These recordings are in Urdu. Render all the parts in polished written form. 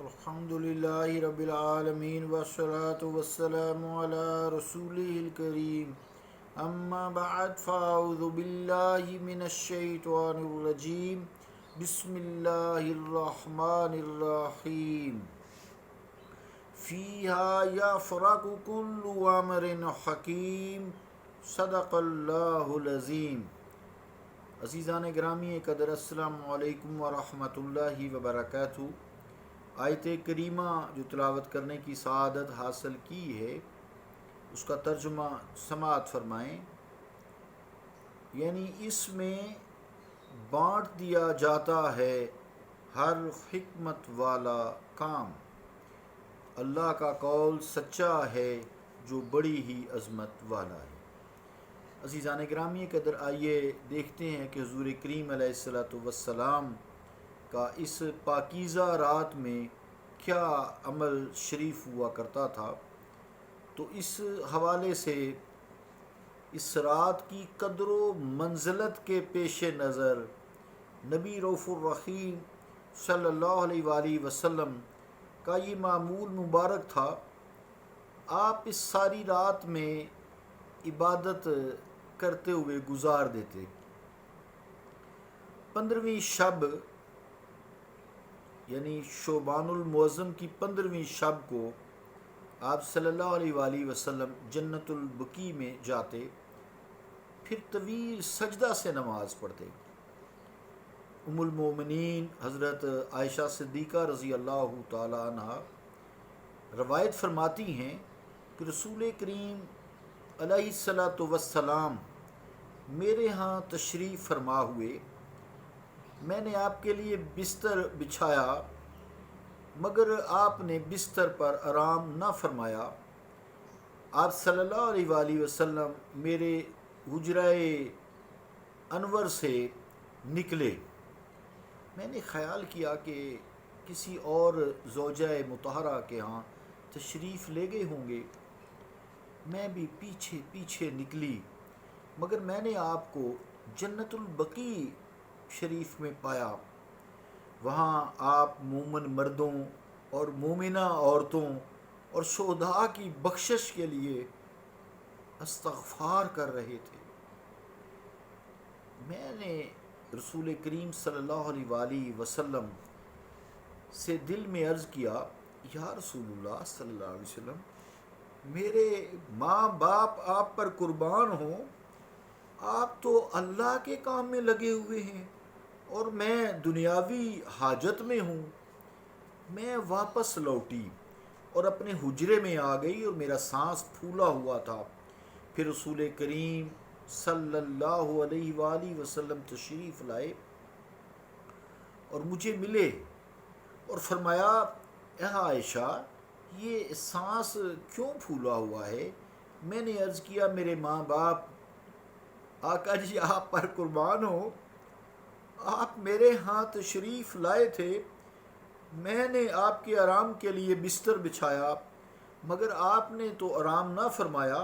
الحمدللہ رب العالمین والصلاة والسلام علی رسولہ الکریم اما بعد فاعوذ باللہ من الشیطان الرجیم بسم اللہ الرحمن الرحیم فیہا یفرق کل امر حکیم صدق اللہ العظیم۔ عزیزان گرامی قدر، السلام علیکم ورحمۃ اللہ وبرکاتہ۔ آیت کریمہ جو تلاوت کرنے کی سعادت حاصل کی ہے اس کا ترجمہ سماعت فرمائیں۔ یعنی اس میں بانٹ دیا جاتا ہے ہر حکمت والا کام۔ اللہ کا قول سچا ہے جو بڑی ہی عظمت والا ہے۔ عزیزان گرامی قدر، آئیے دیکھتے ہیں کہ حضور کریم علیہ الصلوۃ والسلام کا اس پاکیزہ رات میں کیا عمل شریف ہوا کرتا تھا۔ تو اس حوالے سے اس رات کی قدر و منزلت کے پیش نظر نبی رؤوف الرحیم صلی اللہ علیہ وآلہ وسلم کا یہ معمول مبارک تھا، آپ اس ساری رات میں عبادت کرتے ہوئے گزار دیتے۔ 15ویں شب یعنی شعبان المعظم کی 15ویں شب کو آپ صلی اللہ علیہ وآلہ وسلم جنت البقیع میں جاتے، پھر طویل سجدہ سے نماز پڑھتے۔ ام المومنین حضرت عائشہ صدیقہ رضی اللہ تعالی عنہ روایت فرماتی ہیں کہ رسول کریم علیہ الصلوۃ والسلام میرے ہاں تشریف فرما ہوئے، میں نے آپ کے لیے بستر بچھایا مگر آپ نے بستر پر آرام نہ فرمایا۔ آپ صلی اللہ علیہ وآلہ وسلم میرے حجرہ انور سے نکلے، میں نے خیال کیا کہ کسی اور زوجہ مطہرہ کے ہاں تشریف لے گئے ہوں گے، میں بھی پیچھے پیچھے نکلی مگر میں نے آپ کو جنت البقیع شریف میں پایا۔ وہاں آپ مومن مردوں اور مومنہ عورتوں اور شہداء کی بخشش کے لیے استغفار کر رہے تھے۔ میں نے رسول کریم صلی اللہ علیہ وآلہ وسلم سے دل میں عرض کیا، یا رسول اللہ صلی اللہ علیہ وسلم، میرے ماں باپ آپ پر قربان ہوں، آپ تو اللہ کے کام میں لگے ہوئے ہیں اور میں دنیاوی حاجت میں ہوں۔ میں واپس لوٹی اور اپنے حجرے میں آ گئی اور میرا سانس پھولا ہوا تھا۔ پھر رسول کریم صلی اللہ علیہ وآلہ وسلم تشریف لائے اور مجھے ملے اور فرمایا، اے عائشہ، یہ سانس کیوں پھولا ہوا ہے؟ میں نے عرض کیا، میرے ماں باپ آقا جی آپ پر قربان ہو، آپ میرے ہاں تشریف لائے تھے، میں نے آپ کے آرام کے لیے بستر بچھایا مگر آپ نے تو آرام نہ فرمایا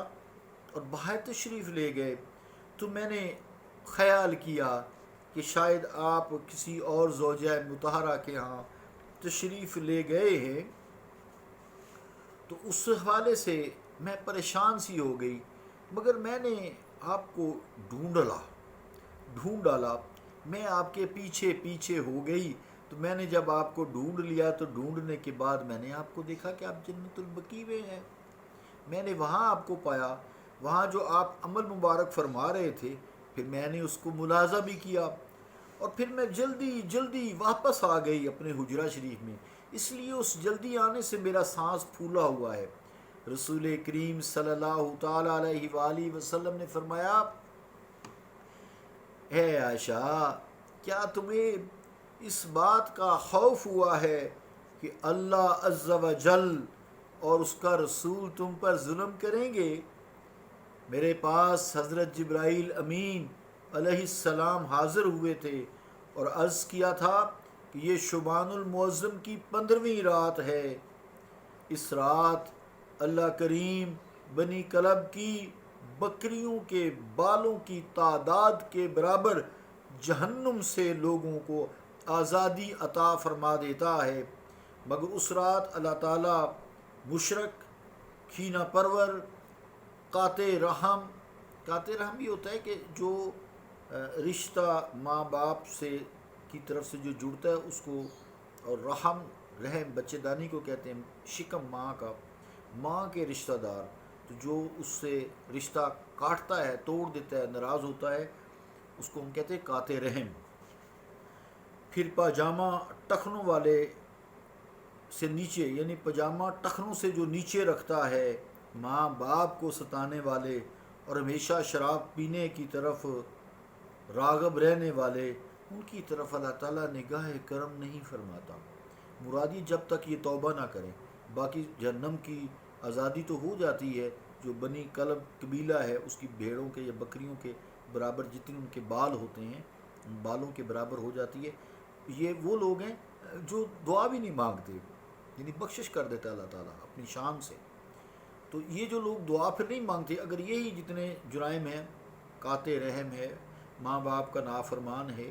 اور باہر تشریف لے گئے، تو میں نے خیال کیا کہ شاید آپ کسی اور زوجہ مطہرہ کے ہاں تشریف لے گئے ہیں، تو اس حوالے سے میں پریشان سی ہو گئی مگر میں نے آپ کو ڈھونڈ ڈالا، میں آپ کے پیچھے پیچھے ہو گئی، تو میں نے جب آپ کو ڈھونڈ لیا تو ڈھونڈنے کے بعد میں نے آپ کو دیکھا کہ آپ جنت البقیع میں ہیں۔ میں نے وہاں آپ کو پایا، وہاں جو آپ عمل مبارک فرما رہے تھے، پھر میں نے اس کو ملاحظہ بھی کیا اور پھر میں جلدی واپس آ گئی اپنے حجرہ شریف میں، اس لیے اس جلدی آنے سے میرا سانس پھولا ہوا ہے۔ رسول کریم صلی اللہ تعالی علیہ وآلہ وسلم نے فرمایا، اے عائشہ، کیا تمہیں اس بات کا خوف ہوا ہے کہ اللہ عز و جل اور اس کا رسول تم پر ظلم کریں گے؟ میرے پاس حضرت جبرائیل امین علیہ السلام حاضر ہوئے تھے اور عرض کیا تھا کہ یہ شعبان المعظم کی 15ویں رات ہے، اس رات اللہ کریم بنی کلب کی بکریوں کے بالوں کی تعداد کے برابر جہنم سے لوگوں کو آزادی عطا فرما دیتا ہے۔ مگر اس رات اللہ تعالیٰ مشرک، کینہ پرور، قاطع رحم، قاطع رحم یہ ہوتا ہے کہ جو رشتہ ماں باپ سے کی طرف سے جو جڑتا ہے اس کو، اور رحم بچے دانی کو کہتے ہیں، شکم ماں کا، ماں کے رشتہ دار، تو جو اس سے رشتہ کاٹتا ہے، توڑ دیتا ہے، ناراض ہوتا ہے، اس کو ہم کہتے ہیں قاطع رحم۔ پھر پاجامہ ٹخنوں والے سے نیچے، یعنی پاجامہ ٹخنوں سے جو نیچے رکھتا ہے، ماں باپ کو ستانے والے اور ہمیشہ شراب پینے کی طرف راغب رہنے والے، ان کی طرف اللہ تعالیٰ نگاہ کرم نہیں فرماتا۔ مرادی جب تک یہ توبہ نہ کریں، باقی جہنم کی آزادی تو ہو جاتی ہے، جو بنی کلب قبیلہ ہے اس کی بھیڑوں کے یا بکریوں کے برابر جتنے ان کے بال ہوتے ہیں، ان بالوں کے برابر ہو جاتی ہے۔ یہ وہ لوگ ہیں جو دعا بھی نہیں مانگتے، یعنی بخشش کر دیتا ہے اللہ تعالیٰ اپنی شان سے۔ تو یہ جو لوگ دعا پھر نہیں مانگتے، اگر یہی جتنے جرائم ہیں، قاطع رحم ہے، ماں باپ کا نافرمان ہے،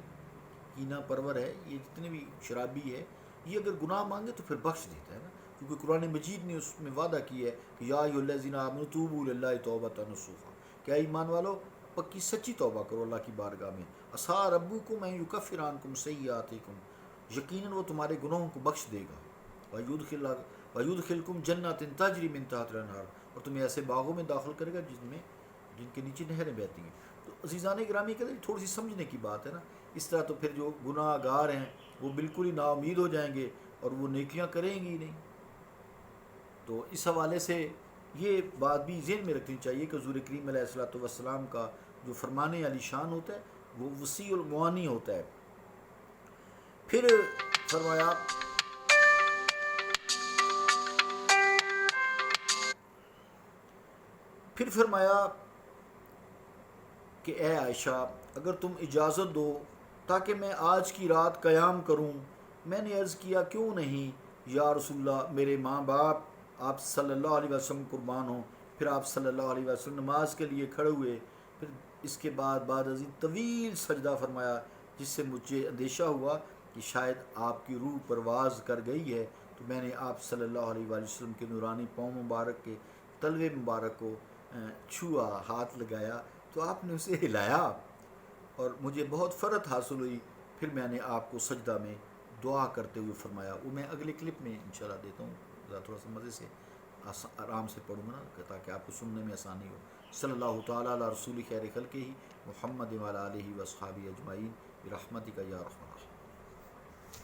کینہ پرور ہے، یہ جتنے بھی شرابی ہے، یہ اگر گناہ مانگے تو پھر بخش دیتا ہے نا، کیونکہ قرآن مجید نے اس میں وعدہ کیا ہے کہ یا ایھا الذین آمنوا توبوا الی اللہ توبۃ نصوحا، کہ اے ایمان والو پکی سچی توبہ کرو اللہ کی بارگاہ میں، عسیٰ ربکم ان یکفر عنکم سیئاتکم، یقیناً وہ تمہارے گناہوں کو بخش دے گا، وَيُدْخِلْكُمْ جَنَّاتٍ تَجْرِی مِن تَحْتِھا الْأَنْہَارُ، اور تمہیں ایسے باغوں میں داخل کرے گا جن کے نیچے نہریں بہتی ہیں۔ تو عزیزان گرامی کہتے ہیں تھوڑی سی سمجھنے کی بات ہے نا، اس طرح تو پھر جو گناہ گار ہیں وہ بالکل ہی نا امید ہو جائیں گے اور وہ نیکیاں کریں گی ہی نہیں۔ تو اس حوالے سے یہ بات بھی ذہن میں رکھنی چاہیے کہ حضور کریم علیہ الصلوۃ والسلام کا جو فرمان علی شان ہوتا ہے وہ وسیع المعانی ہوتا ہے۔ پھر فرمایا کہ اے عائشہ اگر تم اجازت دو تاکہ میں آج کی رات قیام کروں۔ میں نے عرض کیا کیوں نہیں یا رسول اللہ، میرے ماں باپ آپ صلی اللہ علیہ وسلم قربان ہوں۔ پھر آپ صلی اللہ علیہ وسلم نماز کے لیے کھڑے ہوئے، پھر اس کے بعد ازیں طویل سجدہ فرمایا، جس سے مجھے اندیشہ ہوا کہ شاید آپ کی روح پرواز کر گئی ہے۔ تو میں نے آپ صلی اللہ علیہ وسلم کے نورانی پاؤں مبارک کے تلوے مبارک کو چھوا، ہاتھ لگایا تو آپ نے اسے ہلایا اور مجھے بہت فرحت حاصل ہوئی۔ پھر میں نے آپ کو سجدہ میں دعا کرتے ہوئے فرمایا، وہ میں اگلے کلپ میں انشاءاللہ دیتا ہوں، ذرا تھوڑا سا مزے سے آرام سے پڑھوں گا نا تاکہ آپ کو سننے میں آسانی ہو۔ صلی اللہ تعالیٰ علی رسول خیر خلقہ محمد وعلی آلہ واصحابہ اجمعین برحمتک یا رحمن۔